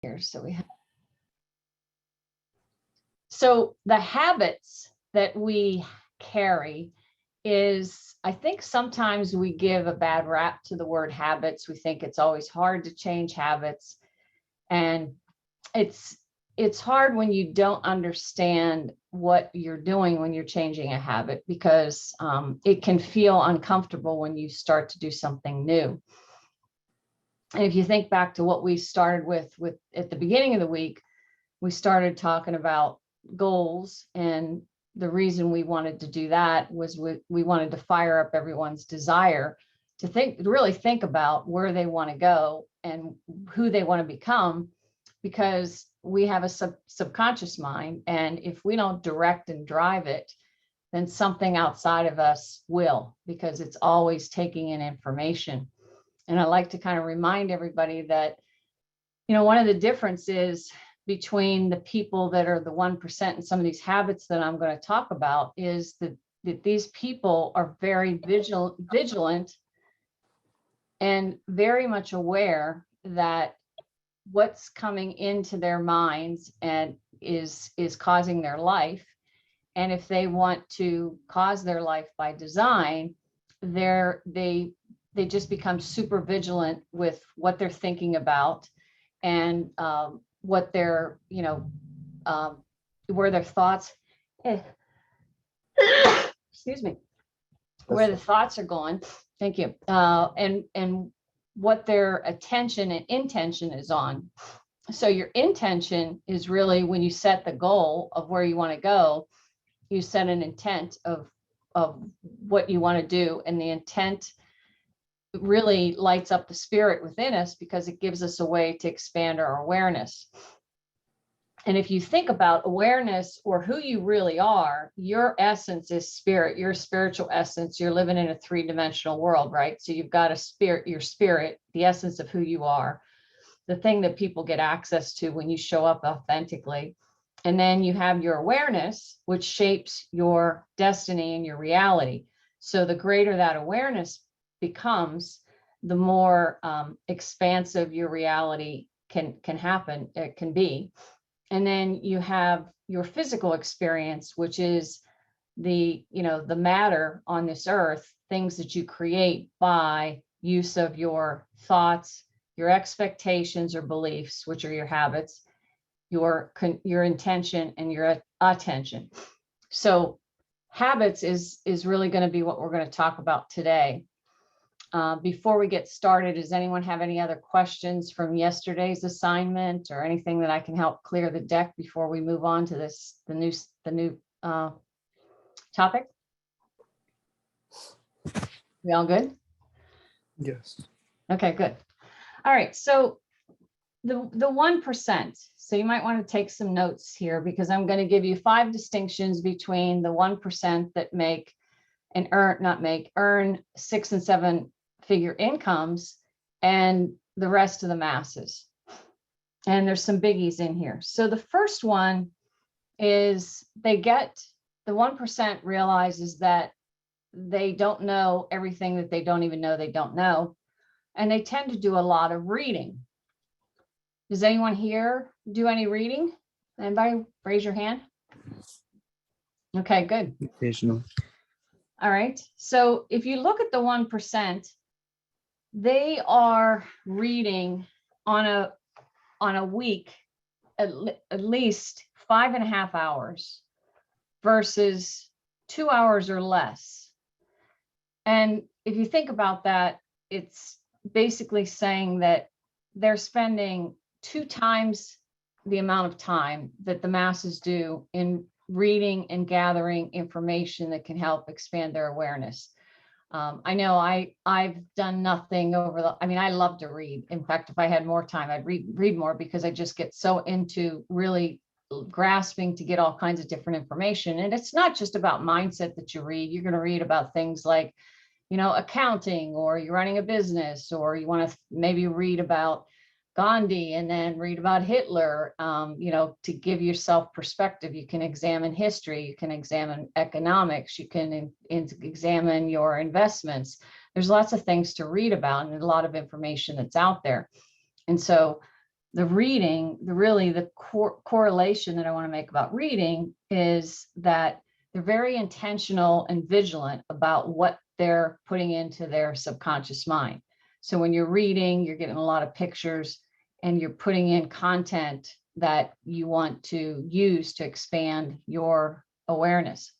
here. So the habits that we carry is, I think sometimes we give a bad rap to the word habits. We think it's always hard to change habits. And it's hard when you don't understand what you're doing when you're changing a habit, because it can feel uncomfortable when you start to do something new. And if you think back to what we started with at the beginning of the week, we started talking about goals, and the reason we wanted to do that was we wanted to fire up everyone's desire to really think about where they want to go and who they want to become, because we have a subconscious mind, and if we don't direct and drive it, then something outside of us will, because it's always taking in information. And I like to kind of remind everybody that, one of the differences between the people that are the 1% and some of these habits that I'm going to talk about is that these people are very vigilant and very much aware that what's coming into their minds and is causing their life. And if they want to cause their life by design, they just become super vigilant with what they're thinking about, and what their, where their thoughts, excuse me, where the thoughts are going. Thank you. And what their attention and intention is on. So your intention is really when you set the goal of where you want to go, you set an intent of what you want to do, and the intent really lights up the spirit within us, because it gives us a way to expand our awareness. And if you think about awareness or who you really are, your essence is spirit, your spiritual essence. You're living in a 3-dimensional world, right? So you've got a spirit, your spirit, the essence of who you are, the thing that people get access to when you show up authentically. And then you have your awareness, which shapes your destiny and your reality. So the greater that awareness becomes, the more expansive your reality can happen, it can be. And then you have your physical experience, which is the matter on this earth, things that you create by use of your thoughts, your expectations or beliefs, which are your habits, your intention and your attention. So habits is really going to be what we're going to talk about today. Before we get started, does anyone have any other questions from yesterday's assignment, or anything that I can help clear the deck before we move on to the new topic? We all good? Yes. Okay, good. All right. So the 1%. So you might want to take some notes here, because I'm going to give you 5 distinctions between the 1% that make and earn 6 and 7 figure incomes and the rest of the masses. And there's some biggies in here. So the first one is the 1% realizes that they don't know everything, that they don't even know they don't know. And they tend to do a lot of reading. Does anyone here do any reading? Anybody raise your hand? Okay, good. Occasionally. All right. So if you look at the 1%, they are reading on a week at least 5.5 hours versus 2 hours or less. And if you think about that, it's basically saying that they're spending 2 times the amount of time that the masses do in reading and gathering information that can help expand their awareness. I know I've done nothing I love to read. In fact, if I had more time, I'd read more, because I just get so into really grasping to get all kinds of different information. And it's not just about mindset that you read. You're going to read about things like, accounting, or you're running a business, or you want to maybe read about Gandhi and then read about Hitler, to give yourself perspective. You can examine history, you can examine economics, you can examine your investments. There's lots of things to read about and a lot of information that's out there. And so the reading, the correlation that I want to make about reading is that they're very intentional and vigilant about what they're putting into their subconscious mind. So when you're reading, you're getting a lot of pictures and you're putting in content that you want to use to expand your awareness,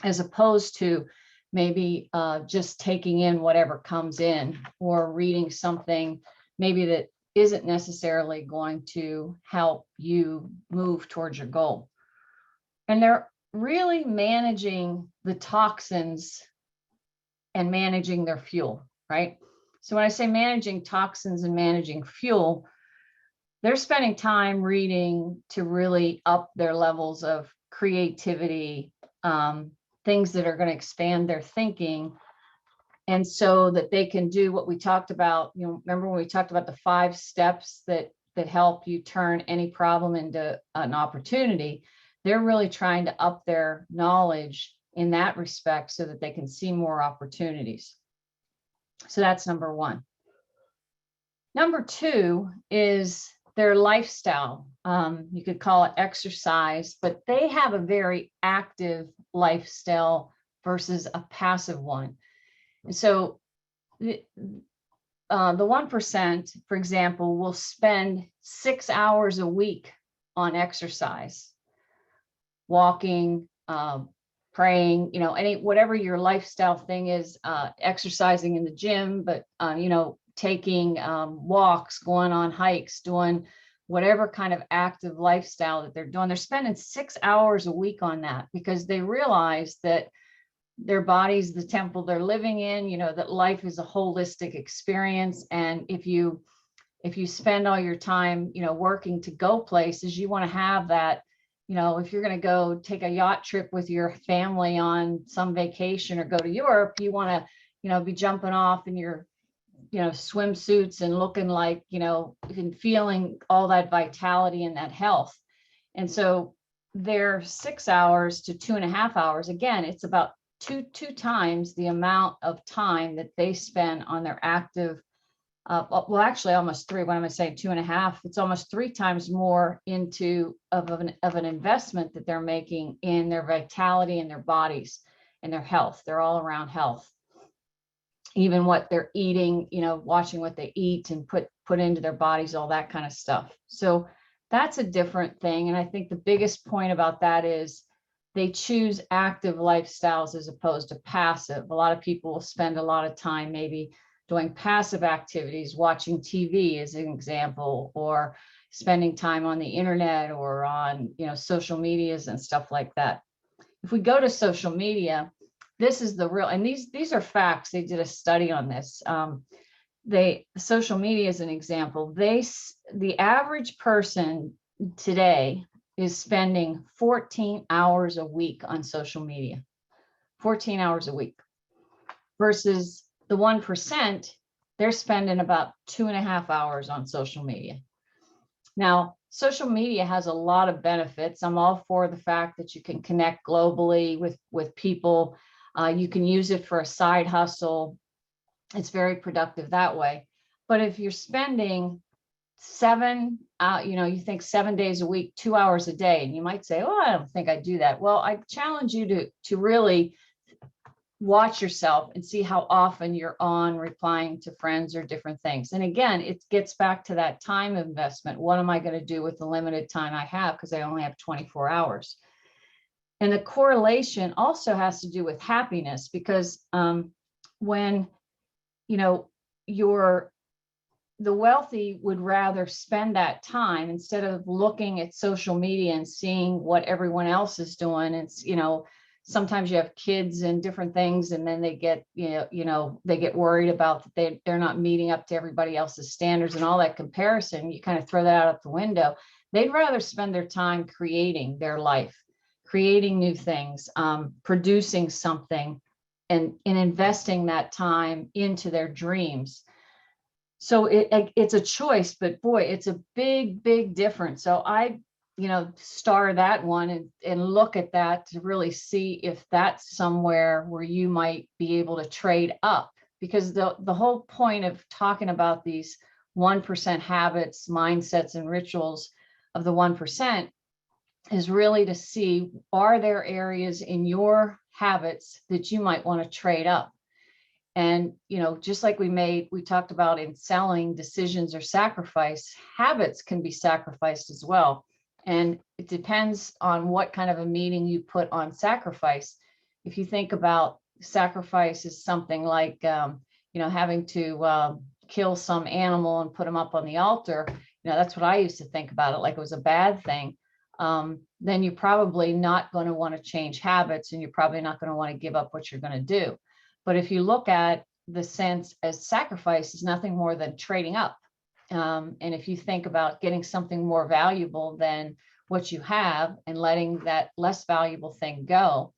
as opposed to maybe just taking in whatever comes in, or reading something maybe that isn't necessarily going to help you move towards your goal. And they're really managing the toxins and managing their fuel, right? So when I say managing toxins and managing fuel, they're spending time reading to really up their levels of creativity, things that are going to expand their thinking. And so that they can do what we talked about, remember when we talked about the 5 steps that help you turn any problem into an opportunity? They're really trying to up their knowledge in that respect so that they can see more opportunities. So that's number 1. Number 2 is their lifestyle. You could call it exercise, but they have a very active lifestyle versus a passive one. And so the 1%, for example, will spend 6 hours a week on exercise, walking, praying, whatever your lifestyle thing is, exercising in the gym, but, taking walks, going on hikes, doing whatever kind of active lifestyle that they're doing. They're spending 6 hours a week on that because they realize that their body's the temple they're living in, that life is a holistic experience. And if you spend all your time, working to go places, you want to have that, if you're going to go take a yacht trip with your family on some vacation or go to Europe, you want to, be jumping off in your, swimsuits and looking like, and feeling all that vitality and that health. And so they're 6 hours to 2.5 hours. Again, it's about two times the amount of time that they spend on their active, well, actually almost 3. What am I saying? 2.5. It's almost 3 times more of an investment that they're making in their vitality and their bodies and their health. They're all around health. Even what they're eating, watching what they eat and put into their bodies, all that kind of stuff. So that's a different thing. And I think the biggest point about that is they choose active lifestyles as opposed to passive. A lot of people will spend a lot of time maybe doing passive activities, watching TV as an example, or spending time on the internet or on, social medias and stuff like that. If we go to social media, this is the real, and these are facts. They did a study on this. Social media is an example. The average person today is spending 14 hours a week on social media, 14 hours a week, versus the 1%, they're spending about 2.5 hours on social media. Now, social media has a lot of benefits. I'm all for the fact that you can connect globally with people. You can use it for a side hustle. It's very productive that way. But if you're spending you think 7 days a week, 2 hours a day, and you might say, oh, I don't think I do that. Well, I challenge you to really watch yourself and see how often you're on replying to friends or different things. And again, it gets back to that time investment. What am I going to do with the limited time I have? Because I only have 24 hours. And the correlation also has to do with happiness, because when, the wealthy would rather spend that time instead of looking at social media and seeing what everyone else is doing. It's, sometimes you have kids and different things, and then they get, they get worried about that they're not meeting up to everybody else's standards and all that comparison. You kind of throw that out the window. They'd rather spend their time creating their life, creating new things, producing something, and investing that time into their dreams. So it's a choice, but boy, it's a big, big difference. So I, star that one and look at that to really see if that's somewhere where you might be able to trade up, because the whole point of talking about these 1% habits, mindsets, and rituals of the 1% is really to see, are there areas in your habits that you might want to trade up? And, just like we talked about in selling, decisions or sacrifice, habits can be sacrificed as well. And it depends on what kind of a meaning you put on sacrifice. If you think about sacrifice as something like, having to kill some animal and put them up on the altar, that's what I used to think about it, like it was a bad thing. Then you're probably not going to want to change habits, and you're probably not going to want to give up what you're going to do. But if you look at the sense as sacrifice is nothing more than trading up. And if you think about getting something more valuable than what you have and letting that less valuable thing go,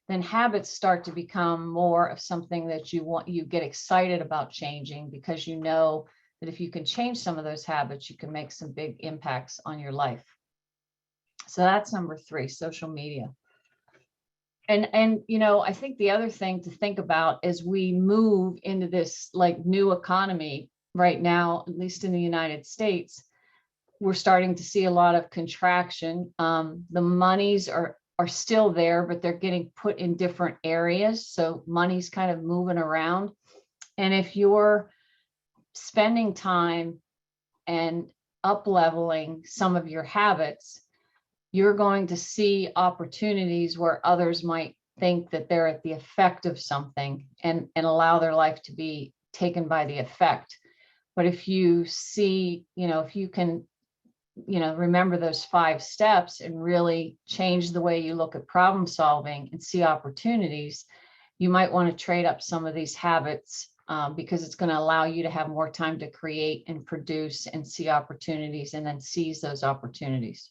then habits start to become more of something that you get excited about changing, because you know that if you can change some of those habits, you can make some big impacts on your life. So that's number 3, social media. And I think the other thing to think about as we move into this like new economy right now, at least in the United States, we're starting to see a lot of contraction. The monies are still there, but they're getting put in different areas. So money's kind of moving around. And if you're spending time and up-leveling some of your habits, you're going to see opportunities where others might think that they're at the effect of something and allow their life to be taken by the effect. But if you see, if you can, remember those 5 steps and really change the way you look at problem solving and see opportunities, you might want to trade up some of these habits because it's going to allow you to have more time to create and produce and see opportunities and then seize those opportunities.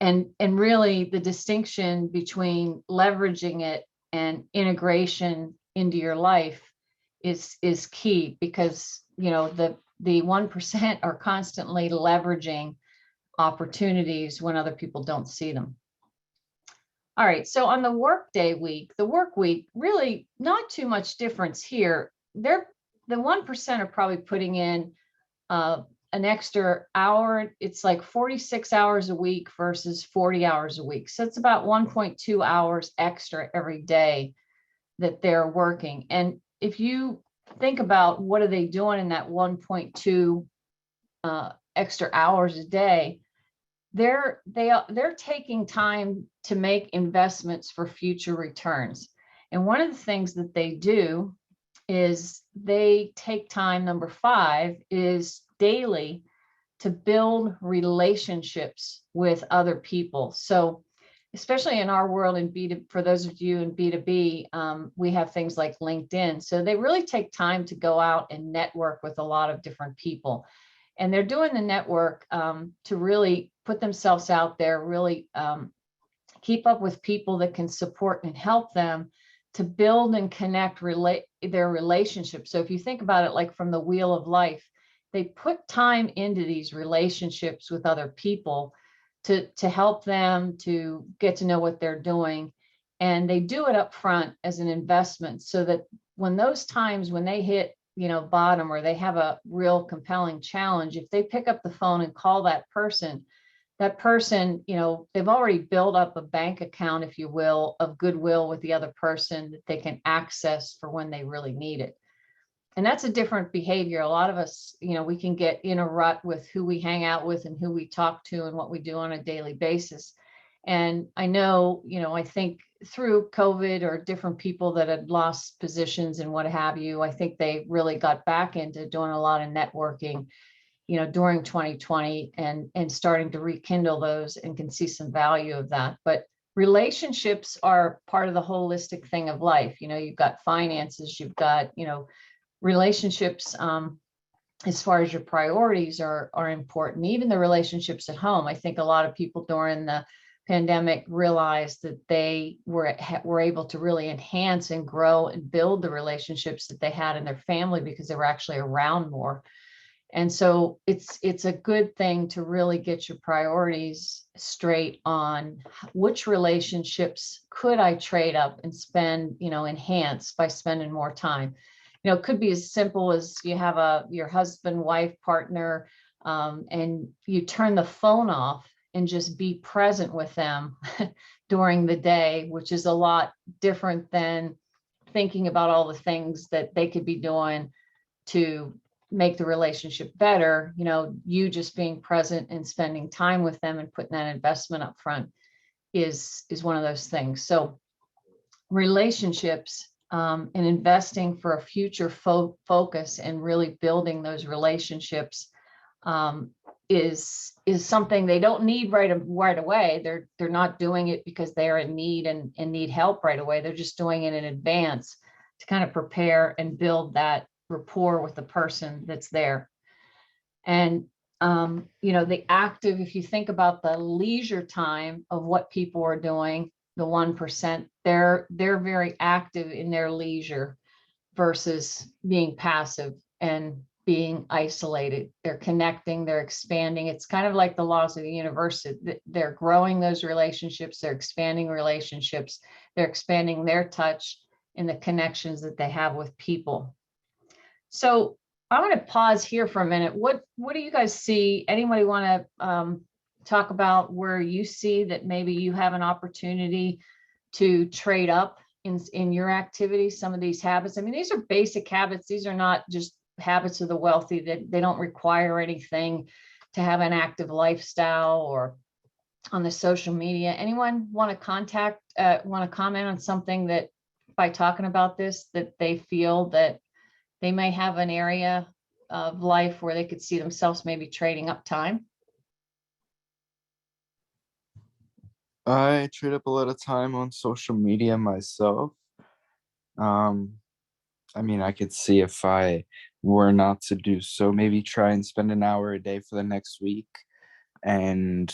And really the distinction between leveraging it and integration into your life is key, because the 1% are constantly leveraging opportunities when other people don't see them. All right, so on the work week, really not too much difference here. The 1% are probably putting in an extra hour. It's like 46 hours a week versus 40 hours a week. So it's about 1.2 hours extra every day that they're working. And if you think about what are they doing in that 1.2 extra hours a day, they're taking time to make investments for future returns. And one of the things that they do is they take time, number 5 is daily, to build relationships with other people. So especially in our world in B2B, for those of you in B2B, we have things like LinkedIn. So they really take time to go out and network with a lot of different people. And they're doing the network to really put themselves out there, really keep up with people that can support and help them to build and connect their relationships. So if you think about it like from the wheel of life, they put time into these relationships with other people to help them to get to know what they're doing. And they do it up front as an investment, so that when those times when they hit, bottom, or they have a real compelling challenge, if they pick up the phone and call that person, they've already built up a bank account, if you will, of goodwill with the other person that they can access for when they really need it. And that's a different behavior. A lot of us, we can get in a rut with who we hang out with and who we talk to and what we do on a daily basis. And I know, I think through COVID or different people that had lost positions and what have you, I think they really got back into doing a lot of networking, during 2020 and starting to rekindle those and can see some value of that. But relationships are part of the holistic thing of life. You've got finances, you've got, relationships as far as your priorities are important. Even the relationships at home. I think a lot of people during the pandemic realized that they were able to really enhance and grow and build the relationships that they had in their family because they were actually around more. And so it's a good thing to really get your priorities straight on which relationships could I trade up and spend, enhance by spending more time. it could be as simple as you have your husband, wife, partner, and you turn the phone off and just be present with them during the day, which is a lot different than thinking about all the things that they could be doing to make the relationship better. You just being present and spending time with them and putting that investment up front is one of those things. So relationships, and investing for a future focus and really building those relationships, is something they don't need right away. They're not doing it because they're in need and need help right away. They're just doing it in advance to kind of prepare and build that rapport with the person that's there. And the active, if you think about the leisure time of what people are doing, the 1%, they're very active in their leisure versus being passive and being isolated. They're connecting, they're expanding. It's kind of like the laws of the universe. They're growing those relationships, they're expanding relationships, they're expanding their touch and the connections that they have with people. So I'm going to pause here for a minute. What do you guys see? Anybody want to talk about where you see that maybe you have an opportunity to trade up in your activity, some of these habits? I mean, these are basic habits. These are not just habits of the wealthy, that they don't require anything to have an active lifestyle or on the social media. Anyone want to comment on something that by talking about this, that they feel that they may have an area of life where they could see themselves maybe trading up time? I trade up a lot of time on social media myself. I mean, I could see if I were not to do so, maybe try and spend an hour a day for the next week and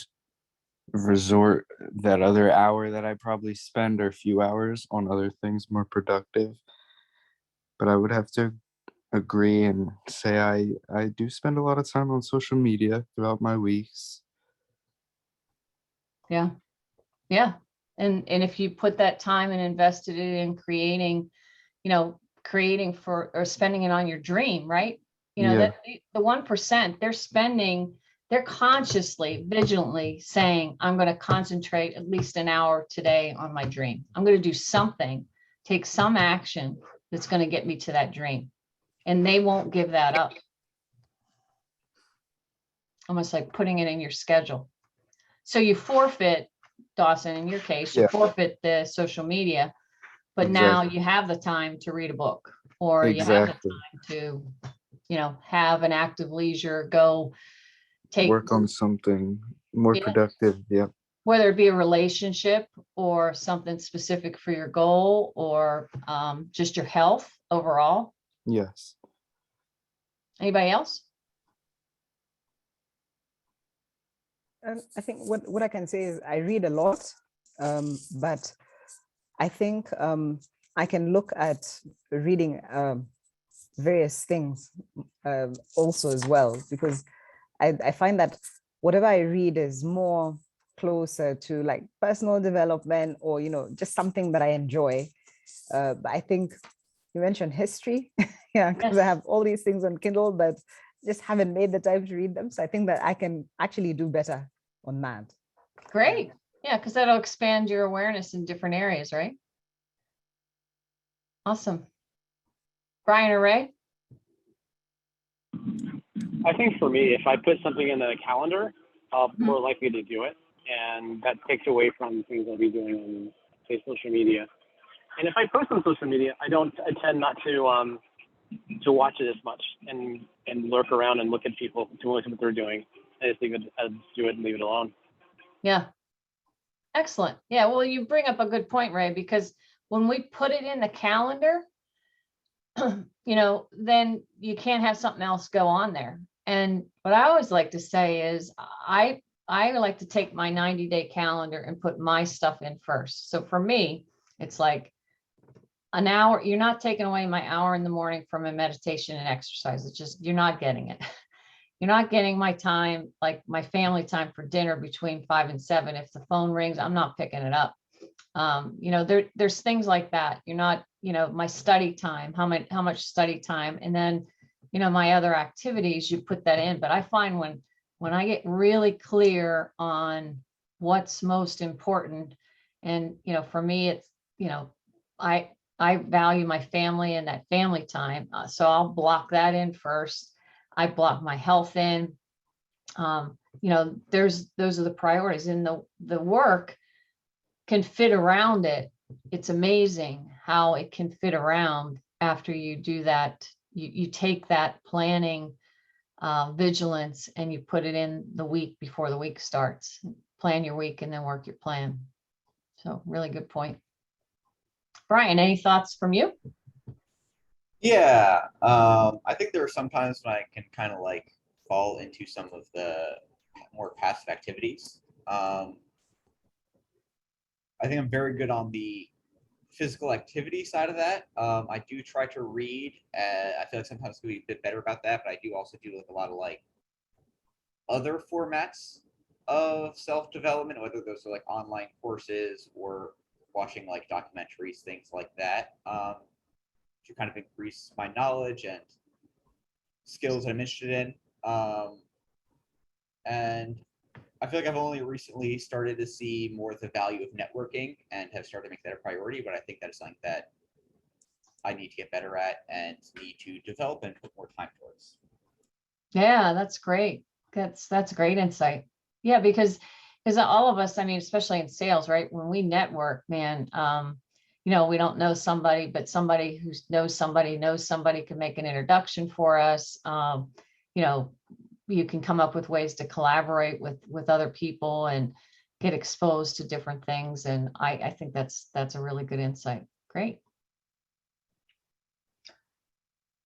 resort that other hour that I probably spend or a few hours on other things more productive. But I would have to agree and say I do spend a lot of time on social media throughout my weeks. Yeah. Yeah. And if you put that time and invested it in creating for, or spending it on your dream, right? Yeah. That the 1%, they're consciously, vigilantly saying, I'm going to concentrate at least an hour today on my dream. I'm going to do something, take some action that's going to get me to that dream. And they won't give that up. Almost like putting it in your schedule. So you forfeit, Dawson, in your case, you Yeah. forfeit the social media, but now you have the time to read a book, or you have the time to, have an active leisure, go work on something more productive. Yeah. Whether it be a relationship or something specific for your goal, or just your health overall. Yes. Anybody else? I think what I can say is I read a lot, but I think I can look at reading various things also as well, because I find that whatever I read is more closer to like personal development, or just something that I enjoy. But I think you mentioned history, yeah, because I have all these things on Kindle, but just haven't made the time to read them. So I think that I can actually do better on that. Great. Yeah, because that'll expand your awareness in different areas, right? Awesome. Brian or Ray? I think for me, if I put something in the calendar, I'm more likely to do it. And that takes away from things I'll be doing on, say, social media. And if I post on social media, I tend not to watch it as much and lurk around and look at people to look at what they're doing. I just do it and leave it alone. Yeah. Excellent. Yeah. Well, you bring up a good point, Ray, because when we put it in the calendar, then you can't have something else go on there. And what I always like to say is I like to take my 90-day calendar and put my stuff in first. So for me, it's like an hour. You're not taking away my hour in the morning from a meditation and exercise. It's just, you're not getting it. You're not getting my time, like my family time for dinner between 5 and 7. If the phone rings, I'm not picking it up. You know, there's things like that. You're not, you know, my study time, how much study time, and then, you know, my other activities, you put that in. But I find when I get really clear on what's most important, and, you know, for me, it's, you know, I value my family and that family time. So I'll block that in first. I block my health in. You know, those are the priorities, and the work can fit around it. It's amazing how it can fit around after you do that. You take that planning vigilance and you put it in the week before the week starts. Plan your week and then work your plan. So really good point. Brian, any thoughts from you? Yeah, I think there are some times when I can kind of like fall into some of the more passive activities. I think I'm very good on the physical activity side of that. I do try to read. I feel like sometimes I can be a bit better about that, but I do also do like a lot of like other formats of self-development, whether those are like online courses or watching like documentaries, things like that, to kind of increase my knowledge and skills that I'm interested in. And I feel like I've only recently started to see more of the value of networking and have started to make that a priority, but I think that is something that I need to get better at and need to develop and put more time towards. Yeah, that's great. That's great insight. Yeah, because all of us, I mean, especially in sales, right? When we network, man, you know, we don't know somebody, but somebody who knows somebody can make an introduction for us. You know, you can come up with ways to collaborate with other people and get exposed to different things. And I think that's a really good insight. Great.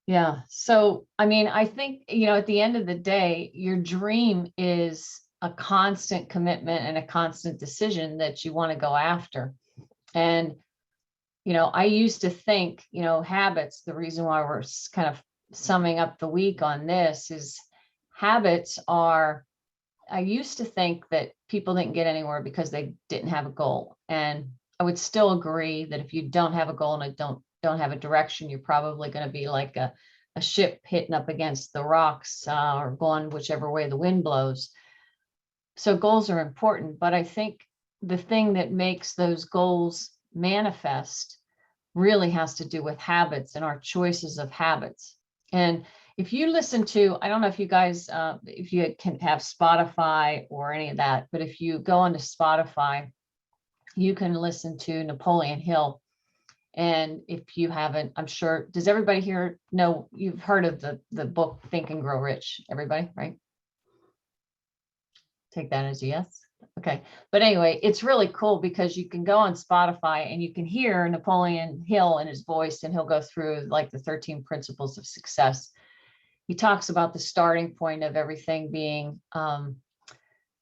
Yeah. So, I mean, I think, you know, at the end of the day, your dream is a constant commitment and a constant decision that you want to go after. And, you know, I used to think, you know, habits, the reason why we're kind of summing up the week on this is habits are, I used to think that people didn't get anywhere because they didn't have a goal. And I would still agree that if you don't have a goal and don't have a direction, you're probably going to be like a ship hitting up against the rocks or going whichever way the wind blows. So goals are important, but I think the thing that makes those goals manifest really has to do with habits and our choices of habits. And if you listen to, I don't know if you guys, if you can have Spotify or any of that, but if you go onto Spotify, you can listen to Napoleon Hill. And if you haven't, I'm sure, does everybody here know, you've heard of the book Think and Grow Rich, everybody, right? Take that as a yes. Okay. But anyway, it's really cool because you can go on Spotify and you can hear Napoleon Hill in his voice, and he'll go through like the 13 principles of success. He talks about the starting point of everything being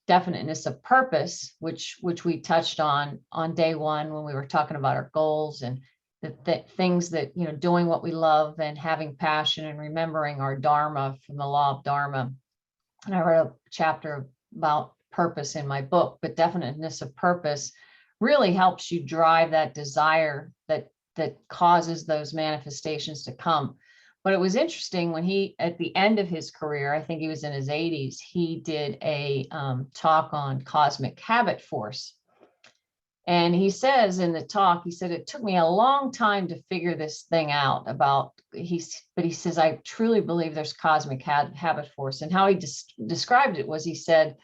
definiteness of purpose, which we touched on day one when we were talking about our goals and the things that, you know, doing what we love and having passion and remembering our Dharma from the law of Dharma. And I wrote a chapter about purpose in my book, but definiteness of purpose really helps you drive that desire that causes those manifestations to come. But it was interesting when he, at the end of his career, I think he was in his 80s, he did a talk on cosmic habit force. And he says in the talk, he said, it took me a long time to figure this thing out about, but he says, I truly believe there's cosmic habit force. And how he described it was, he said,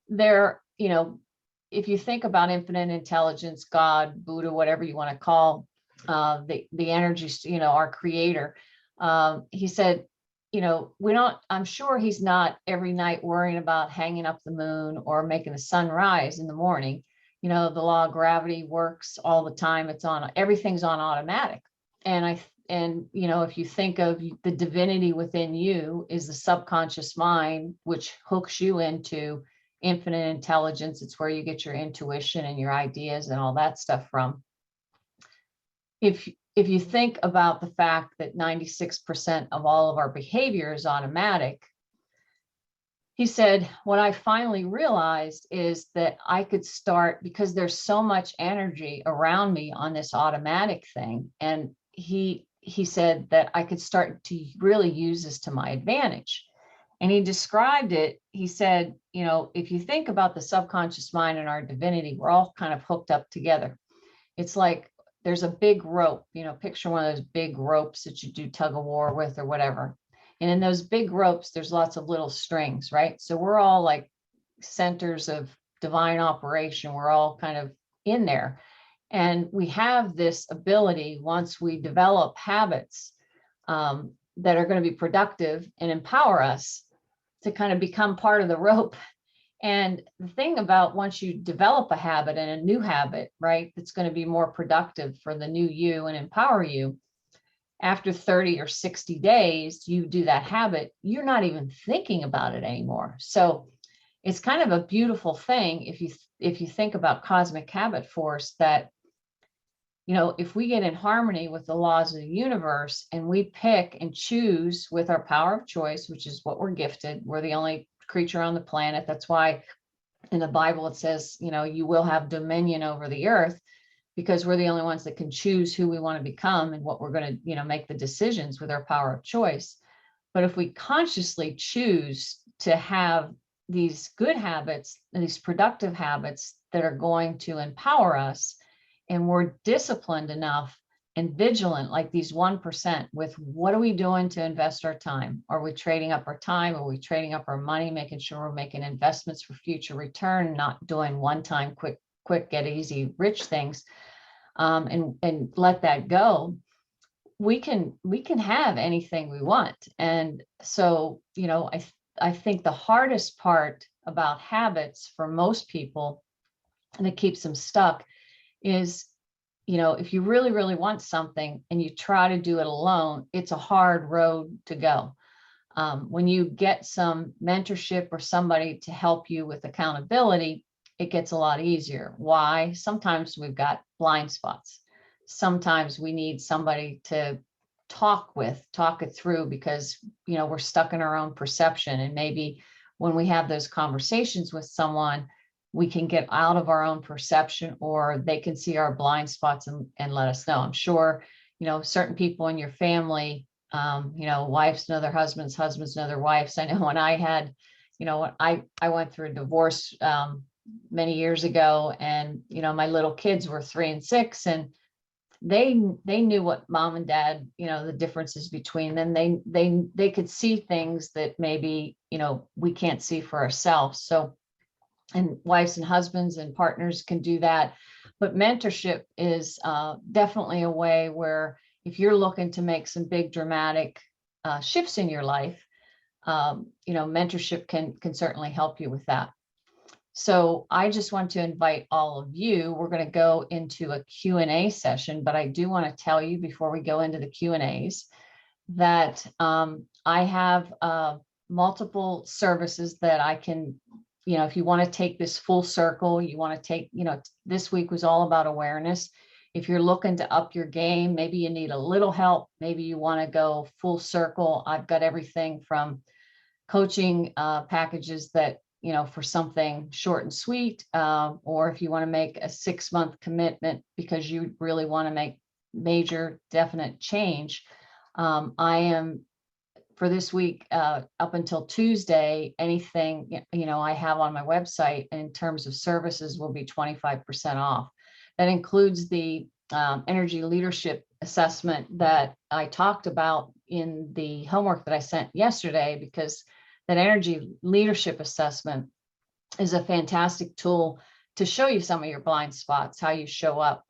there, you know, if you think about infinite intelligence, God, Buddha, whatever you want to call the energy, you know, our creator, he said, you know, I'm sure he's not every night worrying about hanging up the moon or making the sun rise in the morning. You know, the law of gravity works all the time. Everything's on automatic. And you know, if you think of the divinity within you is the subconscious mind, which hooks you into infinite intelligence. It's where you get your intuition and your ideas and all that stuff from. If you think about the fact that 96% of all of our behavior is automatic, he said, what I finally realized is that I could start, because there's so much energy around me on this automatic thing. And he said that I could start to really use this to my advantage. And he described it. He said, you know, if you think about the subconscious mind and our divinity, we're all kind of hooked up together. It's like there's a big rope, you know, picture one of those big ropes that you do tug of war with or whatever. And in those big ropes, there's lots of little strings, right? So we're all like centers of divine operation. We're all kind of in there. And we have this ability, once we develop habits that are going to be productive and empower us, to kind of become part of the rope. And the thing about, once you develop a habit and a new habit, right, that's going to be more productive for the new you and empower you, after 30 or 60 days, you do that habit, you're not even thinking about it anymore. So it's kind of a beautiful thing if you think about cosmic habit force, that, you know, if we get in harmony with the laws of the universe and we pick and choose with our power of choice, which is what we're gifted, we're the only creature on the planet. That's why in the Bible it says, you know, you will have dominion over the earth, because we're the only ones that can choose who we want to become and what we're going to, you know, make the decisions with our power of choice. But if we consciously choose to have these good habits, these productive habits that are going to empower us, and we're disciplined enough and vigilant, like these 1%, with what are we doing to invest our time? Are we trading up our time? Are we trading up our money, making sure we're making investments for future return, not doing one-time quick, get easy, rich things, and let that go? We can have anything we want. And so, you know, I think the hardest part about habits for most people, and that keeps them stuck, is, you know, if you really, really want something and you try to do it alone, it's a hard road to go. When you get some mentorship or somebody to help you with accountability, it gets a lot easier. Why? Sometimes we've got blind spots. Sometimes we need somebody to talk it through, because, you know, we're stuck in our own perception. And maybe when we have those conversations with someone, we can get out of our own perception, or they can see our blind spots and let us know. I'm sure, you know, certain people in your family, you know, wives know their husbands, husbands know their wives. I know when I had, you know, I went through a divorce many years ago, and, you know, my little kids were 3 and 6, and they knew what mom and dad, you know, the differences between them. They could see things that maybe, you know, we can't see for ourselves. So, and wives and husbands and partners can do that. But mentorship is definitely a way where, if you're looking to make some big dramatic shifts in your life, you know, mentorship can certainly help you with that. So I just want to invite all of you. We're going to go into a Q&A session, but I do want to tell you before we go into the Q&As that I have multiple services that I can, you know, if you want to take this full circle, you want to take, you know, this week was all about awareness. If you're looking to up your game, maybe you need a little help, maybe you want to go full circle, I've got everything from coaching packages that, you know, for something short and sweet, or if you want to make a 6-month commitment because you really want to make major definite change. I am, for this week, up until Tuesday, anything, you know, I have on my website in terms of services will be 25% off. That includes the energy leadership assessment that I talked about in the homework that I sent yesterday, because that energy leadership assessment is a fantastic tool to show you some of your blind spots, how you show up,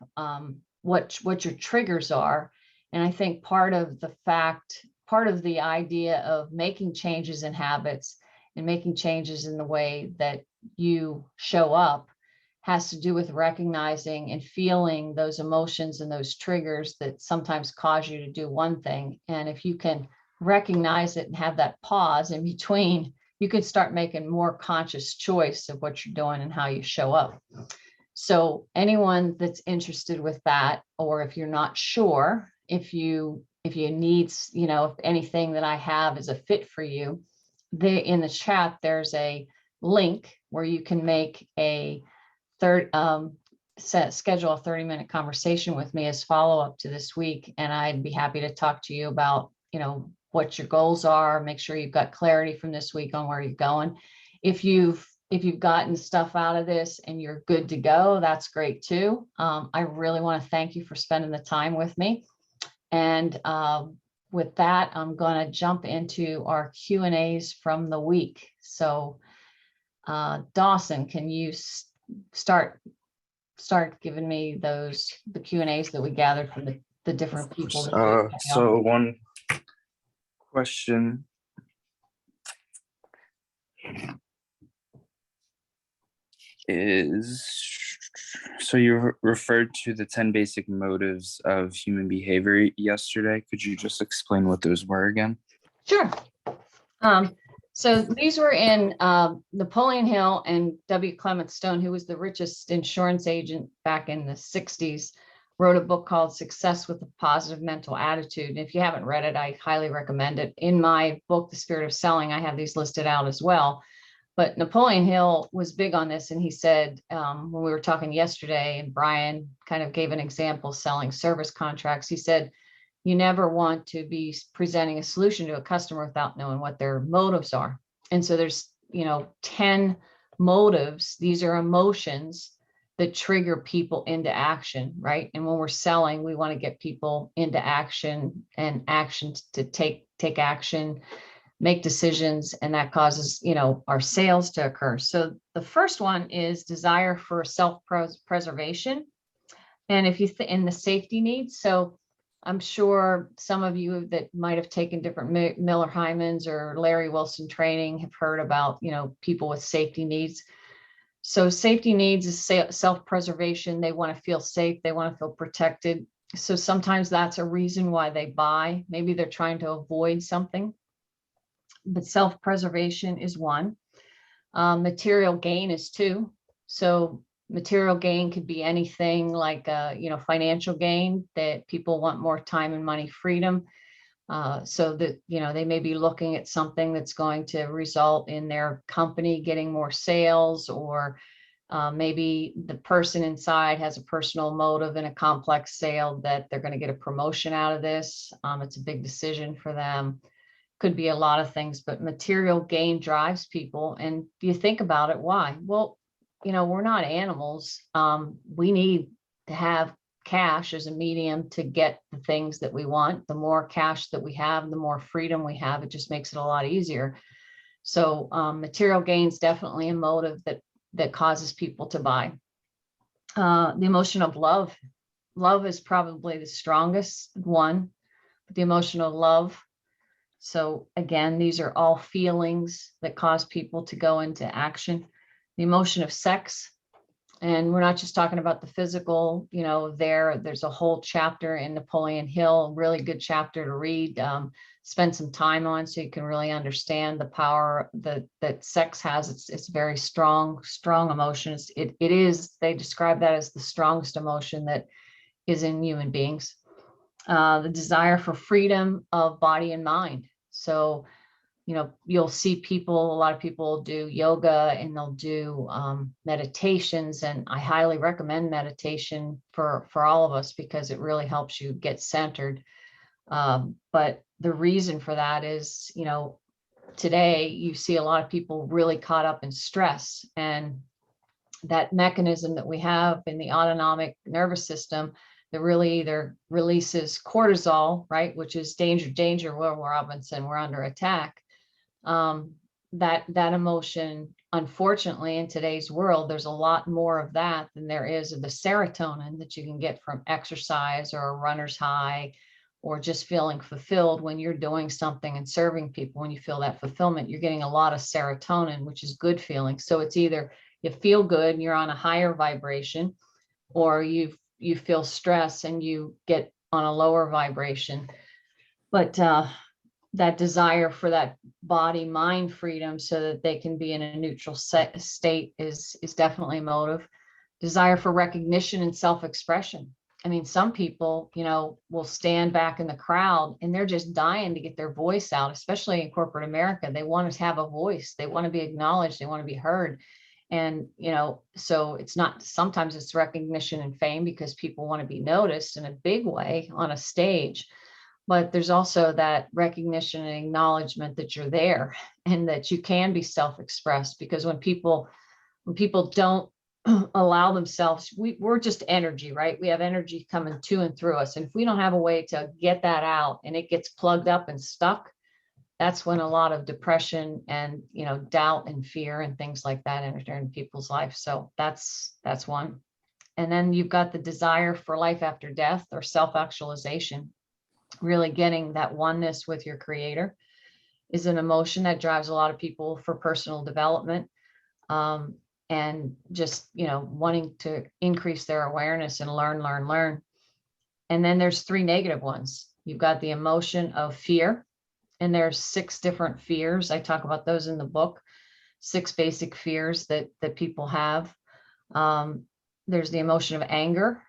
what your triggers are. And I think part of the idea of making changes in habits and making changes in the way that you show up has to do with recognizing and feeling those emotions and those triggers that sometimes cause you to do one thing. And if you can recognize it and have that pause in between, you can start making more conscious choice of what you're doing and how you show up. So anyone that's interested with that, or if you're not sure, if you need, you know, if anything that I have is a fit for you, in the chat, there's a link where you can make a schedule a 30-minute conversation with me as follow-up to this week. And I'd be happy to talk to you about, what your goals are, make sure you've got clarity from this week on where you're going. If you've gotten stuff out of this and you're good to go, that's great too. I really want to thank you for spending the time with me. And with that, I'm going to jump into our Q&As from the week. So Dawson, can you start giving me the Q&As that we gathered from the different people? So one question is, so you referred to the 10 basic motives of human behavior yesterday. Could you just explain what those were again? Sure. So these were in Napoleon Hill and W. Clement Stone, who was the richest insurance agent back in the 60s, wrote a book called Success with a Positive Mental Attitude. And if you haven't read it, I highly recommend it. In my book, The Spirit of Selling, I have these listed out as well. But Napoleon Hill was big on this. And he said, when we were talking yesterday, and Brian kind of gave an example selling service contracts, he said, you never want to be presenting a solution to a customer without knowing what their motives are. And so there's, 10 motives. These are emotions that trigger people into action, right? And when we're selling, we want to get people into action and actions to take action, make decisions, and that causes, our sales to occur. So the first one is desire for self-preservation. And if you in the safety needs, so I'm sure some of you that might have taken different Miller-Hymans or Larry Wilson training have heard about, people with safety needs. So safety needs is self-preservation. They want to feel safe. They want to feel protected. So sometimes that's a reason why they buy. Maybe they're trying to avoid something, but self-preservation is one. Material gain is two. So material gain could be anything like, financial gain, that people want more time and money freedom. So that, they may be looking at something that's going to result in their company getting more sales, or maybe the person inside has a personal motive in a complex sale that they're going to get a promotion out of this. It's a big decision for them. Could be a lot of things, but material gain drives people. And you think about it, why? Well, we're not animals. We need to have cash as a medium to get the things that we want. The more cash that we have, the more freedom we have. It just makes it a lot easier. So material gain is definitely a motive that causes people to buy. The emotion of love. Love is probably the strongest one, but the emotion of love. So again, these are all feelings that cause people to go into action. The emotion of sex. And we're not just talking about the physical, there's a whole chapter in Napoleon Hill, really good chapter to read, spend some time on, so you can really understand the power that sex has. It's very strong emotions. It is, they describe that as the strongest emotion that is in human beings. The desire for freedom of body and mind. So, you'll see a lot of people do yoga and they'll do meditations. And I highly recommend meditation for all of us, because it really helps you get centered. But the reason for that is, today you see a lot of people really caught up in stress, and that mechanism that we have in the autonomic nervous system that really either releases cortisol, right, which is danger, Will Robinson, we're under attack. That emotion, unfortunately, in today's world, there's a lot more of that than there is of the serotonin that you can get from exercise or a runner's high, or just feeling fulfilled when you're doing something and serving people. When you feel that fulfillment, you're getting a lot of serotonin, which is good feeling. So it's either you feel good and you're on a higher vibration, or you feel stress and you get on a lower vibration. But that desire for that body mind freedom so that they can be in a neutral state is definitely a motive. Desire for recognition and self-expression. I mean, some people, will stand back in the crowd and they're just dying to get their voice out, especially in corporate America. They want to have a voice. They want to be acknowledged. They want to be heard. And, so it's not, sometimes it's recognition and fame because people want to be noticed in a big way on a stage. But there's also that recognition and acknowledgement that you're there and that you can be self-expressed, because when people don't allow themselves, we're just energy, right? We have energy coming to and through us. And if we don't have a way to get that out and it gets plugged up and stuck, that's when a lot of depression and, doubt and fear and things like that enter in people's life. So that's one. And then you've got the desire for life after death or self-actualization. Really getting that oneness with your creator is an emotion that drives a lot of people for personal development. And just, wanting to increase their awareness and learn. And then there's 3 negative ones. You've got the emotion of fear, and there's 6 different fears. I talk about those in the book, 6 basic fears that people have. There's the emotion of anger,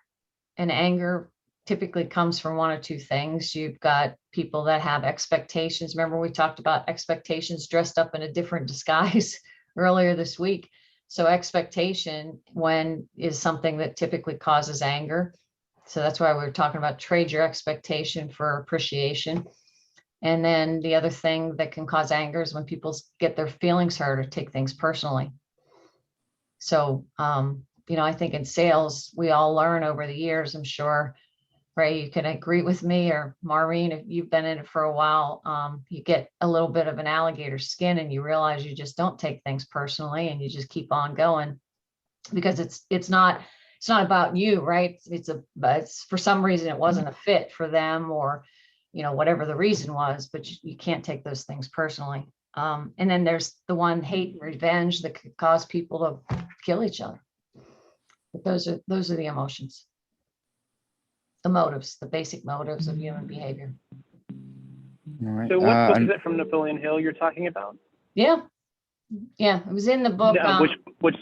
and anger typically comes from one or 2 things. You've got people that have expectations. Remember, we talked about expectations dressed up in a different disguise earlier this week. So expectation is something that typically causes anger. So that's why we were talking about trade your expectation for appreciation. And then the other thing that can cause anger is when people get their feelings hurt or take things personally. So, I think in sales, we all learn over the years, I'm sure, Ray, you can agree with me, or Maureen, if you've been in it for a while, you get a little bit of an alligator skin and you realize you just don't take things personally and you just keep on going, because it's not about you, right? But for some reason it wasn't a fit for them, or, whatever the reason was, but you can't take those things personally. And then there's the one, hate and revenge, that could cause people to kill each other. But those are the emotions. The motives, the basic motives of human behavior. All right. So what book is it from Napoleon Hill you're talking about? Yeah. It was in the book. No, which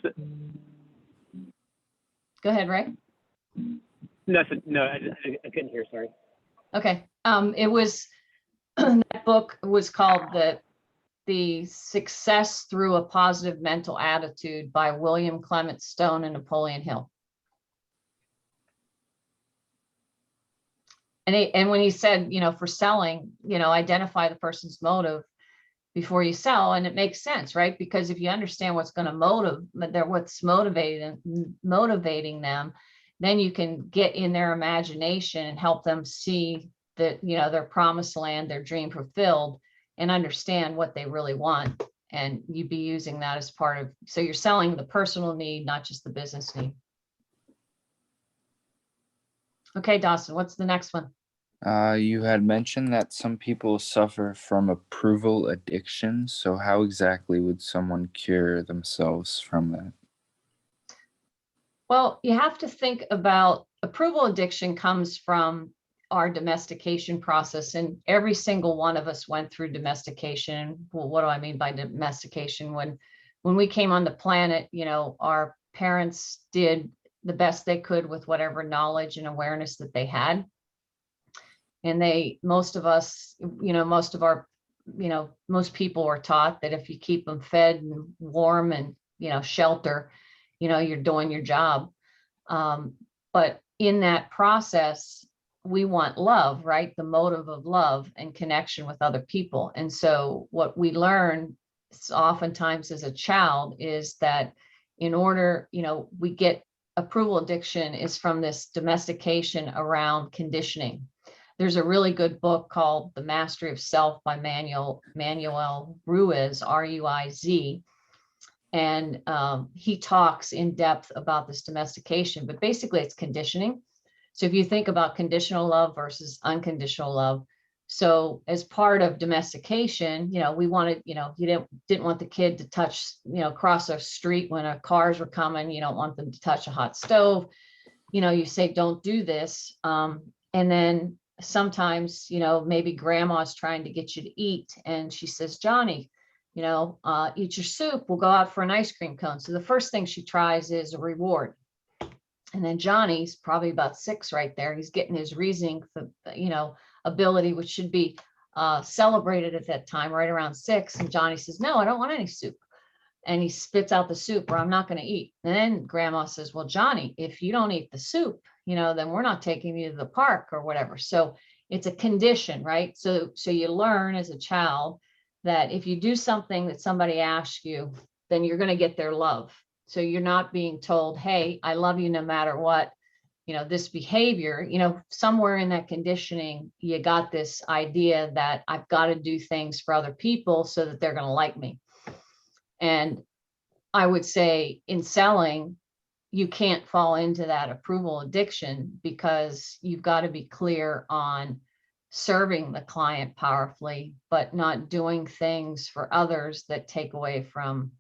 Go ahead, Ray. no, I couldn't hear, sorry. Okay. It was, that book was called the Success Through a Positive Mental Attitude by William Clement Stone and Napoleon Hill. And when he said, for selling, identify the person's motive before you sell. And it makes sense, right? Because if you understand what's going to what's motivating them, then you can get in their imagination and help them see that, their promised land, their dream fulfilled, and understand what they really want. And you'd be using that as part of, so you're selling the personal need, not just the business need. Okay, Dawson, what's the next one? You had mentioned that some people suffer from approval addiction. So how exactly would someone cure themselves from that? Well, you have to think about approval addiction comes from our domestication process, and every single one of us went through domestication. Well, what do I mean by domestication? When we came on the planet, our parents did the best they could with whatever knowledge and awareness that they had. And most people were taught that if you keep them fed and warm and, shelter, you're doing your job. But in that process, we want love, right? The motive of love and connection with other people. And so what we learn oftentimes as a child is that in order, we get approval addiction is from this domestication around conditioning. There's a really good book called The Mastery of Self by Manuel Ruiz, R-U-I-Z. And he talks in depth about this domestication, but basically it's conditioning. So if you think about conditional love versus unconditional love, so as part of domestication, we wanted, you didn't want the kid to touch, cross a street when cars were coming. You don't want them to touch a hot stove. You say, don't do this. And then sometimes, maybe grandma's trying to get you to eat and she says, Johnny, eat your soup. We'll go out for an ice cream cone. So the first thing she tries is a reward. And then Johnny's probably about 6 right there. He's getting his reasoning, ability, which should be celebrated at that time, right around 6. And Johnny says, no, I don't want any soup. And he spits out the soup, or I'm not going to eat. And then grandma says, well, Johnny, if you don't eat the soup, then we're not taking you to the park or whatever. So it's a condition, right? So you learn as a child that if you do something that somebody asks you, then you're going to get their love. So you're not being told, hey, I love you no matter what, this behavior, somewhere in that conditioning, you got this idea that I've got to do things for other people so that they're going to like me. And I would say in selling, you can't fall into that approval addiction, because you've got to be clear on serving the client powerfully, but not doing things for others that take away from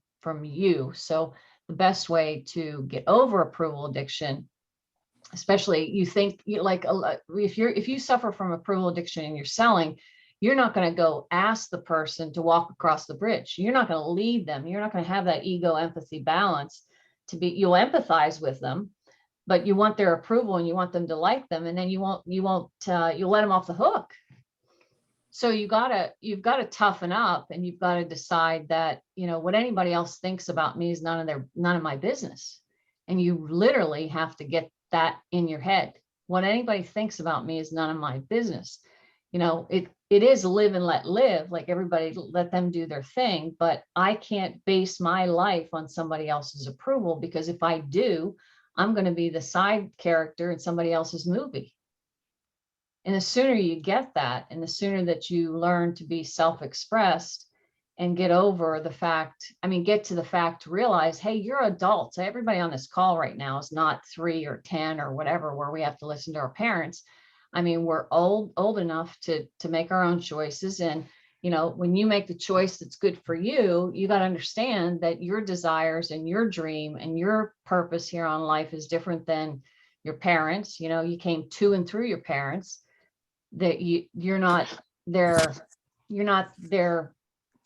you. So the best way to get over approval addiction, especially if you suffer from approval addiction and you're selling, you're not going to go ask the person to walk across the bridge. You're not going to lead them. You're not going to have that ego empathy balance you'll empathize with them, but you want their approval and you want them to like them. And then you'll let them off the hook. So you've got to toughen up, and you've got to decide that, what anybody else thinks about me is none of my business. And you literally have to get that in your head. What anybody thinks about me is none of my business. It is live and let live, like everybody let them do their thing, but I can't base my life on somebody else's approval, because if I do, I'm going to be the side character in somebody else's movie. And the sooner you get that, and the sooner that you learn to be self-expressed and get over the fact, get to the fact to realize, hey, you're adults. Everybody on this call right now is not 3 or 10 or whatever, where we have to listen to our parents. We're old enough to make our own choices. And, when you make the choice that's good for you, you got to understand that your desires and your dream and your purpose here on life is different than your parents. You came to and through your parents, that you're not their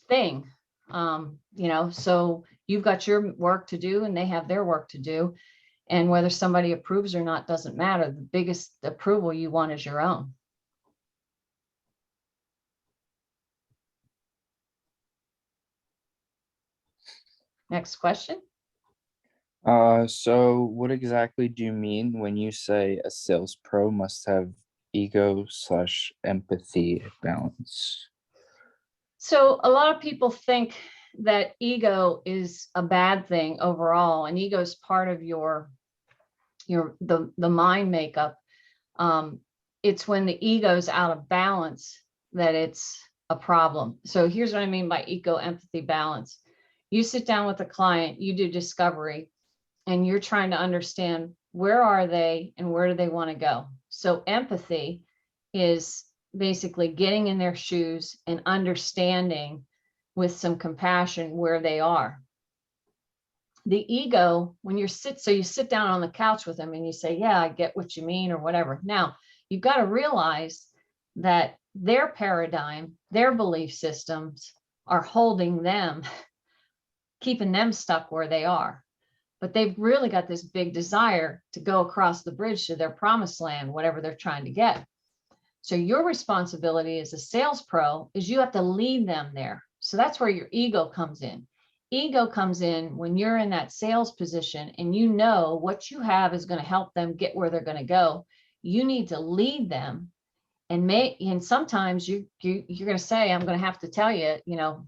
thing. So you've got your work to do and they have their work to do. And whether somebody approves or not doesn't matter. The biggest approval you want is your own. Next question. So what exactly do you mean when you say a sales pro must have ego/empathy balance? So a lot of people think that ego is a bad thing overall, and ego is part of the mind makeup. It's when the ego is out of balance that it's a problem. So here's what I mean by ego empathy balance. You sit down with a client, you do discovery, and you're trying to understand where are they and where do they want to go. So empathy is basically getting in their shoes and understanding with some compassion where they are. The ego, when you sit down on the couch with them and you say, yeah, I get what you mean, or whatever. Now, you've got to realize that their paradigm, their belief systems are holding them, keeping them stuck where they are. But they've really got this big desire to go across the bridge to their promised land, whatever they're trying to get. So your responsibility as a sales pro is you have to lead them there. So that's where your ego comes in. Ego comes in when you're in that sales position and you know what you have is going to help them get where they're going to go. You need to lead them, and sometimes you're going to say, I'm going to have to tell you,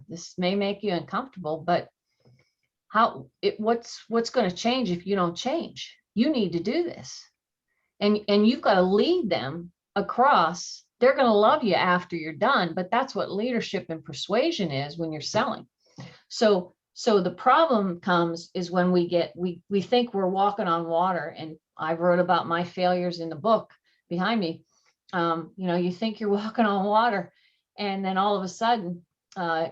this may make you uncomfortable, but what's going to change if you don't change? You need to do this. And you've got to lead them across. They're going to love you after you're done, but that's what leadership and persuasion is when you're selling. So the problem comes is when we think we're walking on water, and I wrote about my failures in the book behind me. You think you're walking on water, and then all of a sudden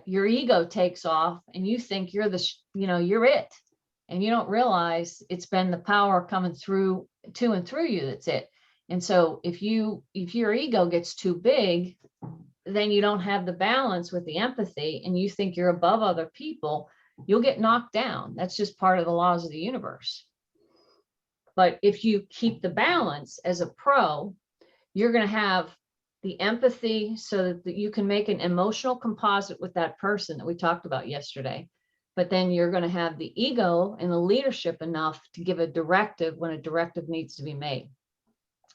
your ego takes off and you think you're you're it. And you don't realize it's been the power coming through to and through you that's it. And so if your ego gets too big, then you don't have the balance with the empathy and you think you're above other people, you'll get knocked down. That's just part of the laws of the universe. But if you keep the balance as a pro, you're going to have the empathy so that you can make an emotional composite with that person that we talked about yesterday. But then you're going to have the ego and the leadership enough to give a directive when a directive needs to be made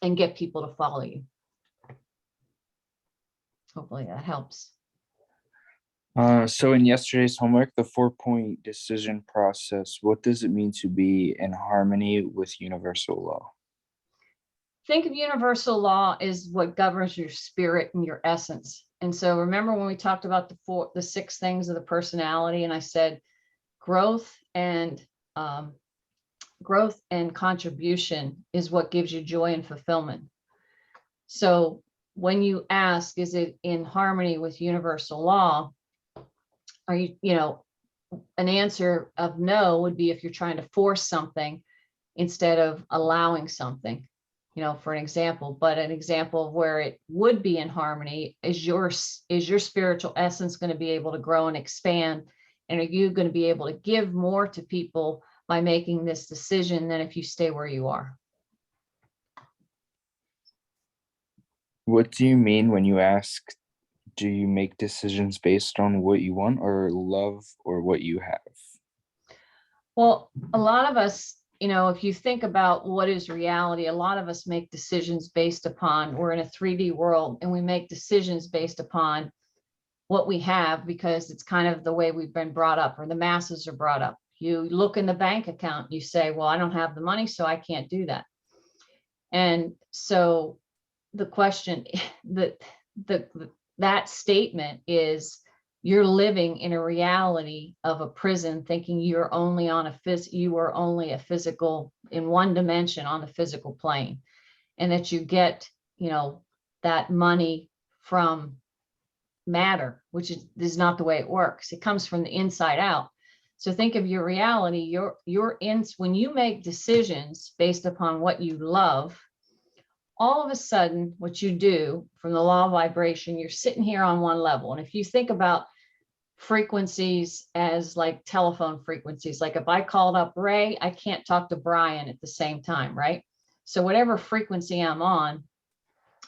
and get people to follow you. Hopefully that helps. So in yesterday's homework, the 4-point decision process, what does it mean to be in harmony with universal law? Think of universal law as what governs your spirit and your essence. And so remember when we talked about the 6 things of the personality, and I said growth and contribution is what gives you joy and fulfillment. So when you ask, is it in harmony with universal law? Are you, an answer of no would be if you're trying to force something instead of allowing something, for an example. But an example of where it would be in harmony is your spiritual essence going to be able to grow and expand? And are you going to be able to give more to people by making this decision than if you stay where you are? What do you mean when you ask, do you make decisions based on what you want or love or what you have? Well, a lot of us, if you think about what is reality, a lot of us make decisions based upon, we're in a 3D world, and we make decisions based upon what we have because it's kind of the way we've been brought up, or the masses are brought up. You look in the bank account, you say, well, I don't have the money, so I can't do that. And so the question that statement is, you're living in a reality of a prison, thinking you're only you are only a physical, in one dimension on the physical plane, and that you get, that money from matter, which is not the way it works. It comes from the inside out. So think of your reality. When you make decisions based upon what you love, all of a sudden, what you do from the law of vibration, you're sitting here on one level. And if you think about frequencies as like telephone frequencies, like if I called up Ray, I can't talk to Brian at the same time, right? So whatever frequency I'm on,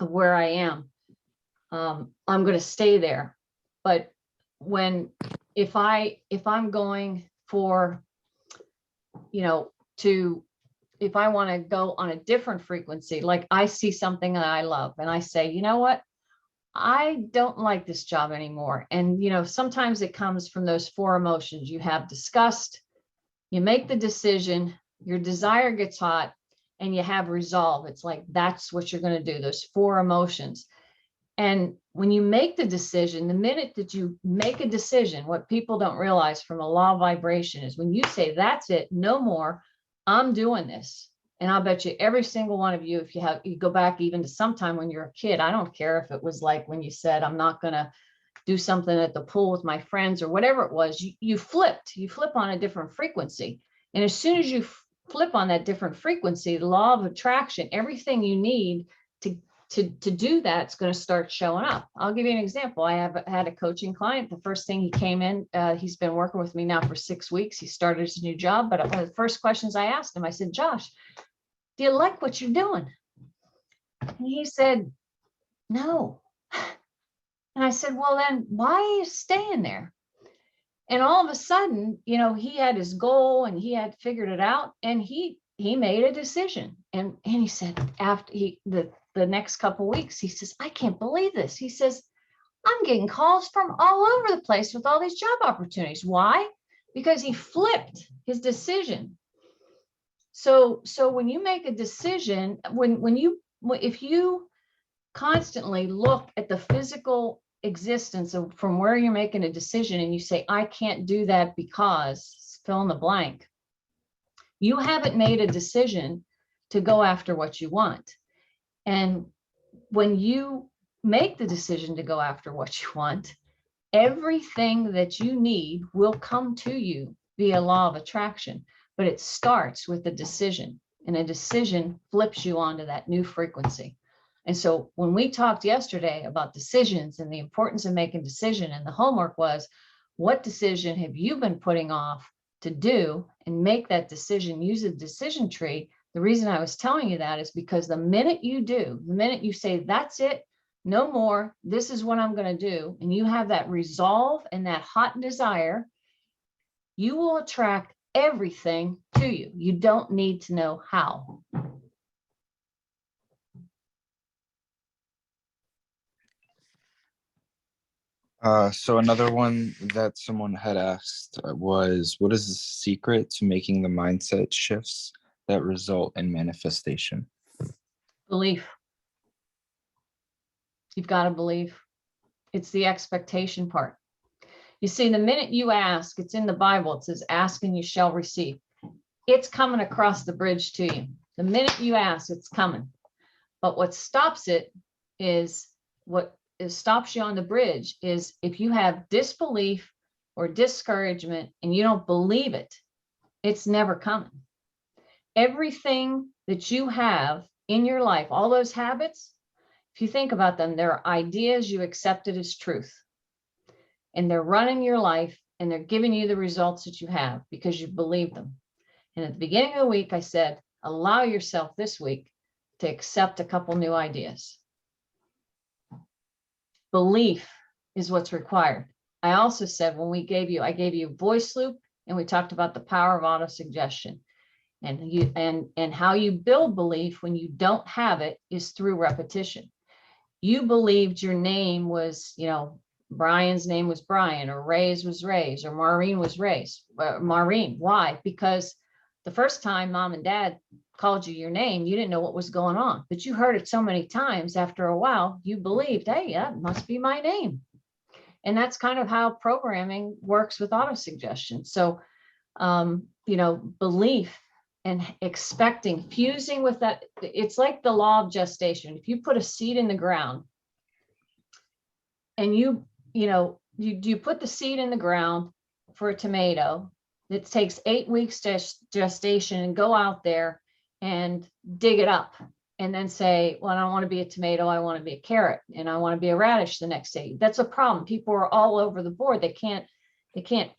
of where I am, I'm going to stay there. But if I'm going for, if I want to go on a different frequency, like I see something that I love and I say, you know what, I don't like this job anymore. And, sometimes it comes from those 4 emotions. You have disgust, you make the decision, your desire gets hot, and you have resolve. It's like, that's what you're going to do, those 4 emotions. And when you make the decision, the minute that you make a decision, what people don't realize from a law of vibration is when you say, that's it, no more, I'm doing this. And I'll bet you every single one of you, if you go back even to sometime when you're a kid, I don't care if it was like when you said, I'm not going to do something at the pool with my friends or whatever it was, you flip on a different frequency. And as soon as you flip on that different frequency, the law of attraction, everything you need to do that, it's going to start showing up. I'll give you an example. I have had a coaching client. The first thing he came in, he's been working with me now for 6 weeks. He started his new job, but one of the first questions I asked him, I said, Josh, do you like what you're doing? And he said, no. And I said, well, then why are you staying there? And all of a sudden, he had his goal and he had figured it out, and he made a decision. And he said, after the next couple of weeks, he says, I can't believe this. He says, I'm getting calls from all over the place with all these job opportunities. Why? Because he flipped his decision. So when you make a decision, if you constantly look at the physical existence from where you're making a decision and you say, I can't do that because fill in the blank, you haven't made a decision to go after what you want. And when you make the decision to go after what you want, everything that you need will come to you via law of attraction. But it starts with a decision, and a decision flips you onto that new frequency. And so when we talked yesterday about decisions and the importance of making decision, and the homework was, what decision have you been putting off to do, and make that decision, use a decision tree The reason I was telling you that is because the minute you say, that's it, no more, this is what I'm going to do, and you have that resolve and that hot desire, you will attract everything to you. You don't need to know how. So another one that someone had asked was, what is the secret to making the mindset shifts that result in manifestation? Belief. You've got to believe. It's the expectation part. You see, the minute you ask, it's in the Bible, it says, ask and you shall receive. It's coming across the bridge to you. The minute you ask, it's coming. But what stops it is, stops you on the bridge is if you have disbelief or discouragement and you don't believe it, it's never coming. Everything that you have in your life, all those habits, if you think about them, they're ideas you accepted as truth. And they're running your life and they're giving you the results that you have because you believe them. And at the beginning of the week, I said, allow yourself this week to accept a couple new ideas. Belief is what's required. I also said when I gave you voice loop and we talked about the power of auto-suggestion. And how you build belief when you don't have it is through repetition. You believed your name was, Brian's name was Brian, or Ray's was Ray's, or Maureen was Maureen. Why? Because the first time mom and dad called you your name, you didn't know what was going on, but you heard it so many times after a while, you believed, hey, that must be my name. And that's kind of how programming works with auto-suggestion. So, belief and expecting, fusing with that, it's like the law of gestation. If you put a seed in the ground and you put the seed in the ground for a tomato, it takes 8 weeks gestation, and go out there and dig it up and then say, well, I don't want to be a tomato, I want to be a carrot, and I want to be a radish the next day. That's a problem. People are all over the board. They can't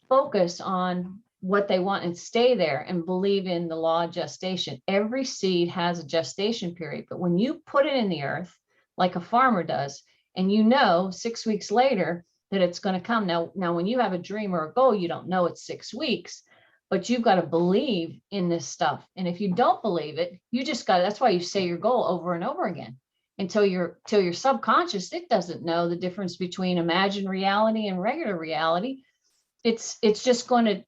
focus on what they want and stay there and believe in the law of gestation. Every seed has a gestation period, but when you put it in the earth, like a farmer does, and 6 weeks later that it's going to come. Now, when you have a dream or a goal, you don't know it's 6 weeks, but you've got to believe in this stuff. And if you don't believe it, that's why you say your goal over and over again until your subconscious, it doesn't know the difference between imagined reality and regular reality. It's going to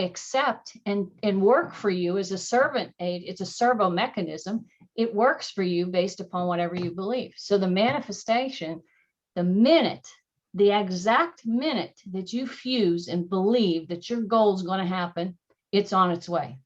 accept and work for you as a servant aid. It's a servo mechanism. It works for you based upon whatever you believe. So the manifestation, the exact minute that you fuse and believe that your goal is going to happen, it's on its way.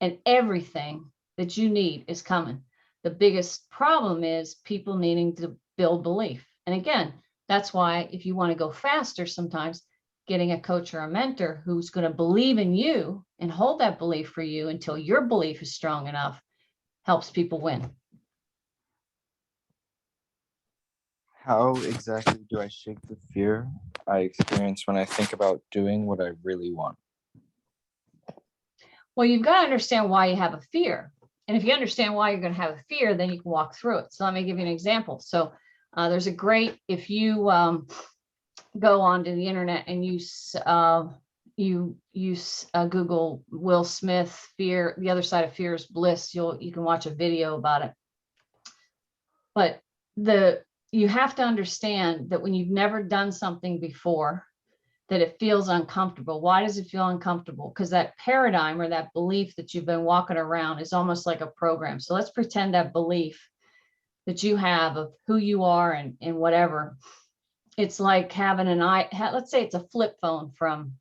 And everything that you need is coming. The biggest problem is people needing to build belief. And again, that's why if you want to go faster, sometimes getting a coach or a mentor who's going to believe in you and hold that belief for you until your belief is strong enough helps people win. How exactly do I shake the fear I experience when I think about doing what I really want? Well, you've got to understand why you have a fear. And if you understand why you're going to have a fear, then you can walk through it. So let me give you an example. So there's a great, if you go onto the internet and you Google Will Smith fear, the other side of fear is bliss, you can watch a video about it. But you have to understand that when you've never done something before, that it feels uncomfortable. Why does it feel uncomfortable? Because that paradigm or that belief that you've been walking around is almost like a program. So let's pretend that belief that you have of who you are and whatever. It's like having let's say it's a flip phone from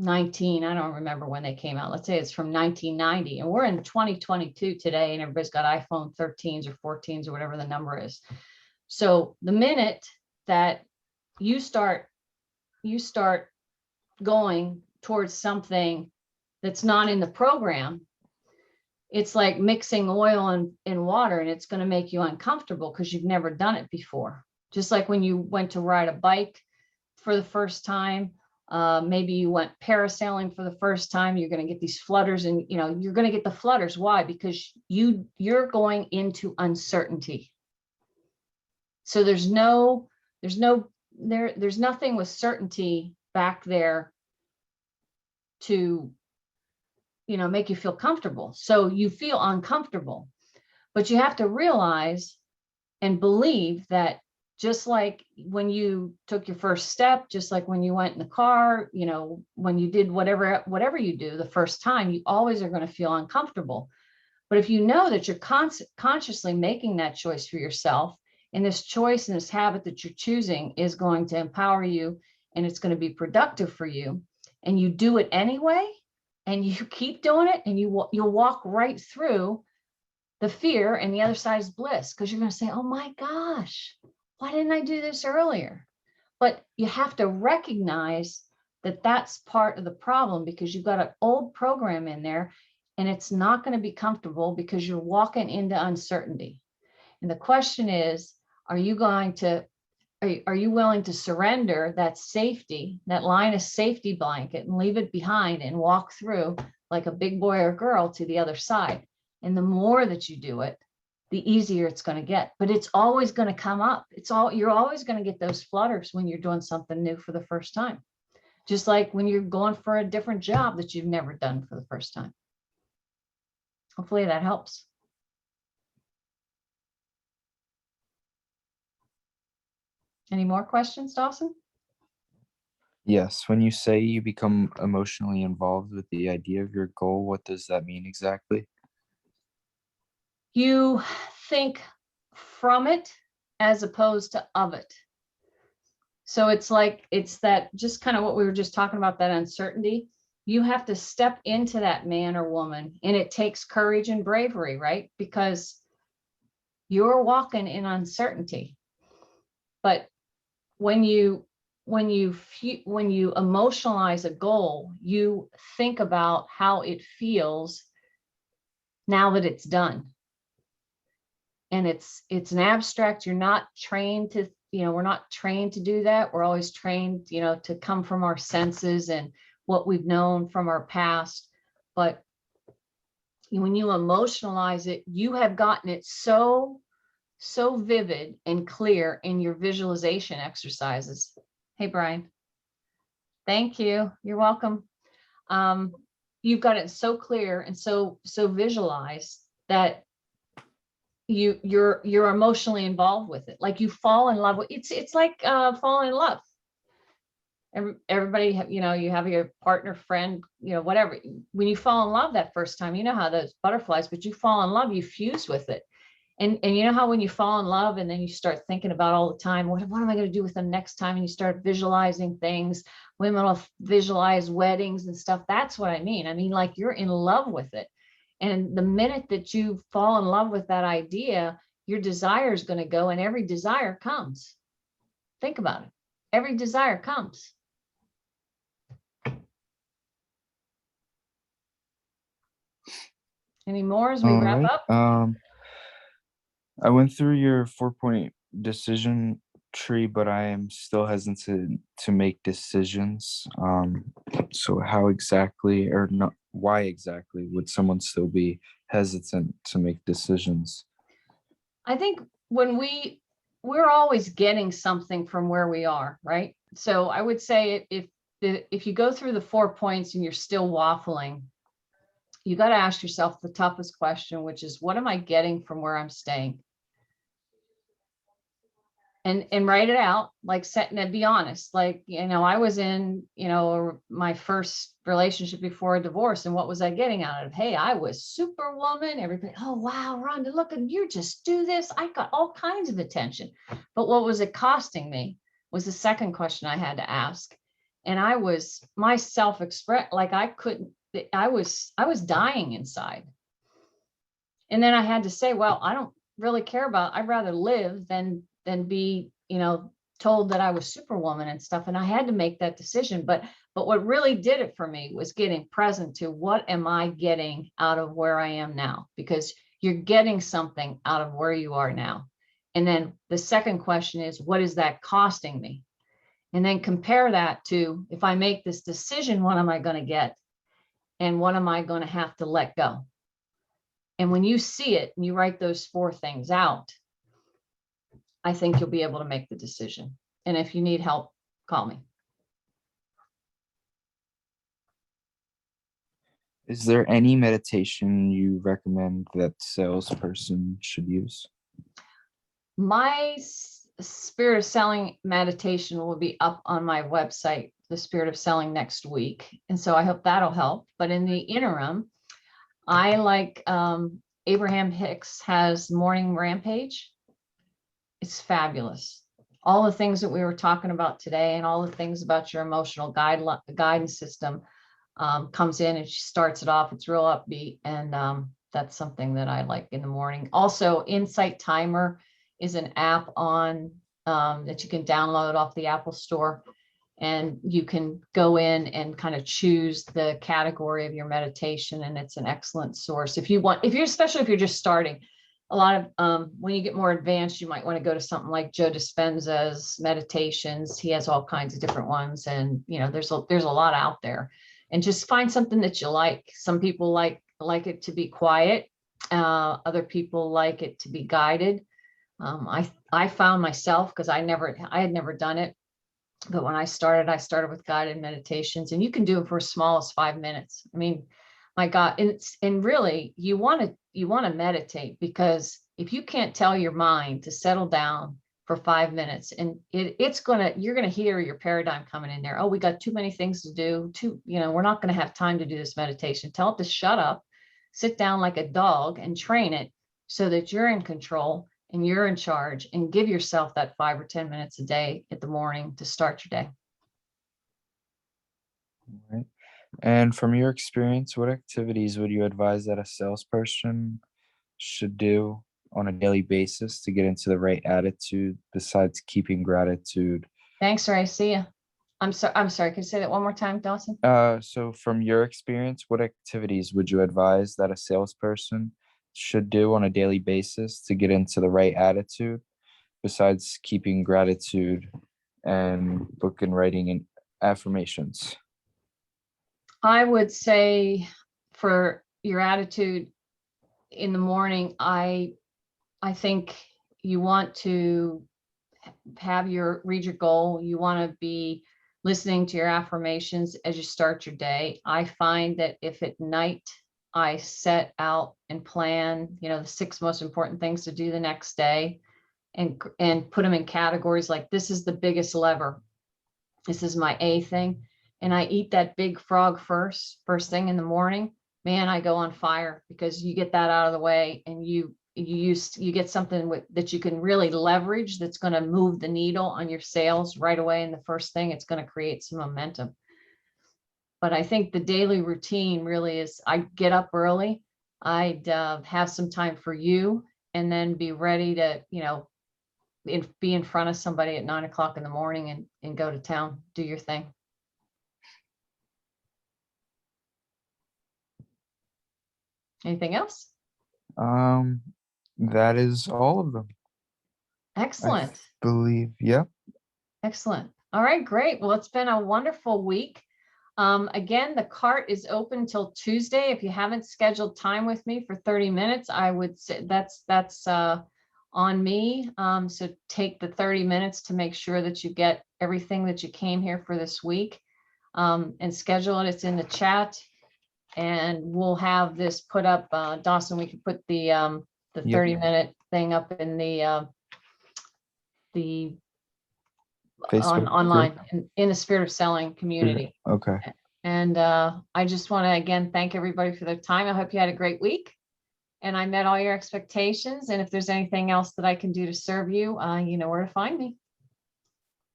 I don't remember when they came out. Let's say it's from 1990 and we're in 2022 today and everybody's got iPhone 13s or 14s or whatever the number is. So the minute that you start going towards something that's not in the program, it's like mixing oil and water, and it's going to make you uncomfortable because you've never done it before. Just like when you went to ride a bike for the first time, Maybe you went parasailing for the first time. You're going to get these flutters, and you're going to get the flutters. Why? Because you're going into uncertainty. So there's nothing with certainty back there to, make you feel comfortable. So you feel uncomfortable, but you have to realize and believe that just like when you took your first step, just like when you went in the car, when you did whatever you do the first time, you always are going to feel uncomfortable. But if you know that you're consciously making that choice for yourself, and this choice and this habit that you're choosing is going to empower you, and it's going to be productive for you, and you do it anyway, and you keep doing it, and you'll walk right through the fear, and the other side is bliss, because you're going to say, oh my gosh, why didn't I do this earlier? But you have to recognize that that's part of the problem, because you've got an old program in there, and it's not going to be comfortable because you're walking into uncertainty. And the question is, are you willing to surrender that safety, that line of safety blanket, and leave it behind and walk through like a big boy or girl to the other side? And the more that you do it, the easier it's going to get. But it's always going to come up. You're always going to get those flutters when you're doing something new for the first time. Just like when you're going for a different job that you've never done for the first time. Hopefully that helps. Any more questions, Dawson? Yes, when you say you become emotionally involved with the idea of your goal, what does that mean exactly? You think from it as opposed to of it. So it's that just kind of what we were just talking about, that uncertainty. You have to step into that man or woman, and it takes courage and bravery, right? Because you're walking in uncertainty. But when you emotionalize a goal, you think about how it feels now that it's done. And it's an abstract. You're not trained to, we're not trained to do that. We're always trained, to come from our senses and what we've known from our past. But when you emotionalize it, you have gotten it so vivid and clear in your visualization exercises. Hey, Brian. Thank you. You're welcome. You've got it so clear and so visualized that you're emotionally involved with it. Like you fall in love with it's like falling in love. Everybody, you have your partner, friend, whatever. When you fall in love that first time, how those butterflies, but you fall in love, you fuse with it. And you know how when you fall in love and then you start thinking about all the time, what am I going to do with them next time? And you start visualizing things. Women will visualize weddings and stuff. That's what I mean. I mean, like you're in love with it. And the minute that you fall in love with that idea, your desire is going to go, and every desire comes. Think about it. Every desire comes. Any more as we All wrap right. up? I went through your 4-point decision tree, but I am still hesitant to make decisions. So how exactly, or not, why exactly would someone still be hesitant to make decisions? I think when we're always getting something from where we are, right? So I would say if you go through the 4 points and you're still waffling, you got to ask yourself the toughest question, which is, what am I getting from where I'm staying? And write it out, like setting it, be honest. Like, I was in, my first relationship before a divorce. And what was I getting out of it? Hey, I was superwoman. Everybody, oh, wow, Rhonda, look, and you just do this. I got all kinds of attention. But what was it costing me was the second question I had to ask. And my self-express, like I was dying inside. And then I had to say, well, I don't really care I'd rather live than be, told that I was superwoman and stuff. And I had to make that decision. But what really did it for me was getting present to what am I getting out of where I am now? Because you're getting something out of where you are now. And then the second question is, what is that costing me? And then compare that to, if I make this decision, what am I going to get? And what am I going to have to let go? And when you see it and you write those 4 things out, I think you'll be able to make the decision. And if you need help, call me. Is there any meditation you recommend that salesperson should use? My Spirit of Selling meditation will be up on my website, The Spirit of Selling, next week. And so I hope that'll help. But in the interim, I like Abraham Hicks has Morning Rampage. It's fabulous. All the things that we were talking about today and all the things about your emotional guidance system comes in, and she starts it off. It's real upbeat. And that's something that I like in the morning. Also, Insight Timer is an app on that you can download off the Apple Store. And you can go in and kind of choose the category of your meditation. And it's an excellent source. Especially if you're just starting. A lot of, when you get more advanced, you might want to go to something like Joe Dispenza's meditations. He has all kinds of different ones. And, there's a lot out there. And just find something that you like. Some people like it to be quiet. Other people like it to be guided. I found myself, because I had never done it. But when I started with guided meditations, and you can do it for as small as 5 minutes. I mean, my God, and really you want to meditate, because if you can't tell your mind to settle down for 5 minutes, and you're going to hear your paradigm coming in there. Oh, we got too many things to do. We're not going to have time to do this meditation. Tell it to shut up, sit down like a dog, and train it so that you're in control and you're in charge, and give yourself that 5 or 10 minutes a day at the morning to start your day. Right. And from your experience, what activities would you advise that a salesperson should do on a daily basis to get into the right attitude, besides keeping gratitude? Thanks, Ray. See ya. I'm sorry. Can you say that one more time, Dawson? So from your experience, what activities would you advise that a salesperson should do on a daily basis to get into the right attitude, besides keeping gratitude and book and writing and affirmations? I would say, for your attitude in the morning, I think you want to read your goal. You want to be listening to your affirmations as you start your day. I find that if at night I set out and plan, the 6 most important things to do the next day, and put them in categories like, this is the biggest lever. This is my A thing. And I eat that big frog first thing in the morning, man, I go on fire, because you get that out of the way, and you get something that you can really leverage, that's going to move the needle on your sales right away. And the first thing, it's going to create some momentum. But I think the daily routine really is, I get up early, I'd have some time for you, and then be ready to, be in front of somebody at 9 o'clock in the morning, and go to town, do your thing. Anything else? That is all of them, Excellent. believe. Yeah. Excellent. All right, great. Well, it's been a wonderful week. Again, the cart is open till Tuesday. If you haven't scheduled time with me for 30 minutes, I would say that's on me. So take the 30 minutes to make sure that you get everything that you came here for this week, and schedule it. It's in the chat, and we'll have this put up. Dawson, we can put the Yep. 30-minute thing up in the Facebook online group? in the Spirit of Selling community. Okay. And I just want to again thank everybody for their time. I hope you had a great week, and I met all your expectations. And if there's anything else that I can do to serve you, you know where to find me.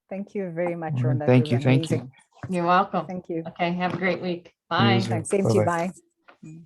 Thank you very much, All right, Rhonda. thank It you, was thank you. amazing. You're welcome. Thank you. Okay, have a great week. You Bye. as well. Thanks. Same to you. Bye-bye. Bye.